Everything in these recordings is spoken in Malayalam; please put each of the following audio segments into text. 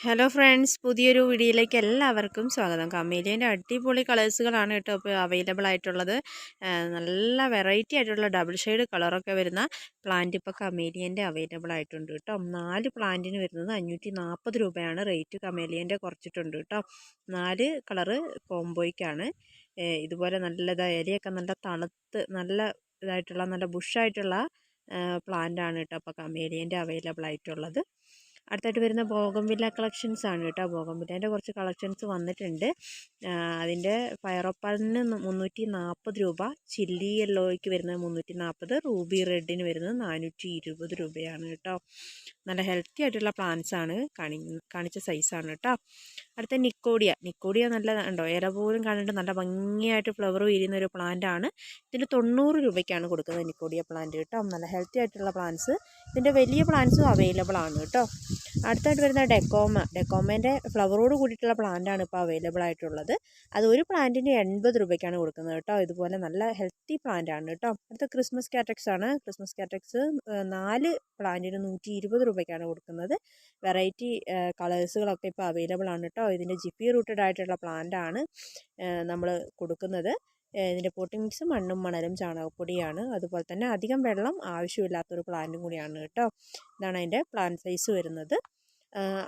ഹലോ ഫ്രണ്ട്സ്, പുതിയൊരു വീഡിയോയിലേക്ക് എല്ലാവർക്കും സ്വാഗതം. കമേലിയൻ്റെ അടിപൊളി കളേഴ്സുകളാണ് കേട്ടോ ഇപ്പോൾ അവൈലബിൾ ആയിട്ടുള്ളത്. നല്ല വെറൈറ്റി ആയിട്ടുള്ള ഡബിൾ ഷെയ്ഡ് കളറൊക്കെ വരുന്ന പ്ലാന്റ് ഇപ്പോൾ കമേലിയൻ്റെ അവൈലബിൾ ആയിട്ടുണ്ട് കേട്ടോ. 4 പ്ലാന്റിന് വരുന്നത് 540 രൂപയാണ് റേറ്റ്. കമേലിയൻ്റെ കുറച്ചിട്ടുണ്ട് കേട്ടോ. 4 കളറ് കോംബോയ്ക്കാണ്. ഇതുപോലെ നല്ല ഇലയൊക്കെ നല്ല തണുത്ത് നല്ല ഇതായിട്ടുള്ള നല്ല ബുഷായിട്ടുള്ള പ്ലാന്റ് ആണ് കേട്ടോ അപ്പോൾ കമേലിയൻ്റെ അവൈലബിൾ ആയിട്ടുള്ളത്. അടുത്തായിട്ട് വരുന്ന ബോഗൻവില്ല കളക്ഷൻസ് ആണ് കേട്ടോ. ബോഗൻവില്ലേൻ്റെ കുറച്ച് കളക്ഷൻസ് വന്നിട്ടുണ്ട്. അതിൻ്റെ ഫയറോപ്പാലിന് 340 രൂപ, ചില്ലി യെല്ലോയ്ക്ക് വരുന്നത് 340, റൂബി റെഡിന് വരുന്നത് 420 രൂപയാണ് കേട്ടോ. നല്ല ഹെൽത്തി ആയിട്ടുള്ള പ്ലാന്റ്സ് ആണ് കാണിച്ച സൈസാണ് കേട്ടോ. അടുത്ത നിക്കോഡിയ നല്ല ഉണ്ടോ, ഇല പോലും കാണിട്ട് നല്ല ഭംഗിയായിട്ട് ഫ്ലവർ വിരിയുന്ന ഒരു പ്ലാന്റ് ആണ്. ഇതിന് 90 രൂപയ്ക്കാണ് കൊടുക്കുന്നത് നിക്കോഡിയ പ്ലാന്റ് കേട്ടോ. നല്ല ഹെൽത്തി ആയിട്ടുള്ള പ്ലാന്റ്സ്. ഇതിൻ്റെ വലിയ പ്ലാന്റ്സും അവൈലബിൾ ആണ് കേട്ടോ. അടുത്തായിട്ട് വരുന്ന ഡെക്കോമേൻ്റെ ഫ്ലവറോട് കൂടിയിട്ടുള്ള പ്ലാന്റാണ് ഇപ്പോൾ അവൈലബിൾ ആയിട്ടുള്ളത്. അത് ഒരു പ്ലാന്റിന് 80 രൂപയ്ക്കാണ് കൊടുക്കുന്നത് കേട്ടോ. ഇതുപോലെ നല്ല ഹെൽത്തി പ്ലാന്റ് ആണ് കേട്ടോ. അടുത്ത ക്രിസ്മസ് കാറ്റക്സ് ആണ്. ക്രിസ്മസ് കാറ്റക്സ് 4 പ്ലാന്റിന് 120 രൂപയ്ക്കാണ് കൊടുക്കുന്നത്. വെറൈറ്റി കളേഴ്സുകളൊക്കെ ഇപ്പോൾ അവൈലബിൾ ആണ് കേട്ടോ. ഇതിൻ്റെ ജിപ്പി റൂട്ടഡ് ആയിട്ടുള്ള പ്ലാന്റ് ആണ് നമ്മൾ കൊടുക്കുന്നത്. ഇതിൻ്റെ പോട്ടിംഗ് മിക്സ് മണ്ണും മണലും ചാണകപ്പൊടിയാണ്. അതുപോലെ തന്നെ അധികം വെള്ളം ആവശ്യമില്ലാത്തൊരു പ്ലാന്റും കൂടിയാണ് കേട്ടോ. ഇതാണ് അതിൻ്റെ പ്ലാന്റ് സൈസ് വരുന്നത്.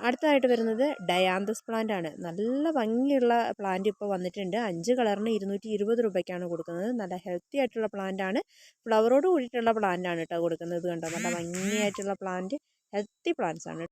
അടുത്തതായിട്ട് വരുന്നത് ഡയാന്തസ് പ്ലാന്റ് ആണ്. നല്ല ഭംഗിയുള്ള പ്ലാന്റ് ഇപ്പോൾ വന്നിട്ടുണ്ട്. 5 കളറിന് 220 രൂപയ്ക്കാണ് കൊടുക്കുന്നത്. നല്ല ഹെൽത്തി ആയിട്ടുള്ള പ്ലാന്റ് ആണ്. ഫ്ലവറോട് കൂടിയിട്ടുള്ള പ്ലാന്റ് ആണ് കേട്ടോ കൊടുക്കുന്നത്. കണ്ടോ, നല്ല ഭംഗിയായിട്ടുള്ള പ്ലാന്റ്, ഹെൽത്തി പ്ലാന്റ്സ് ആണ്.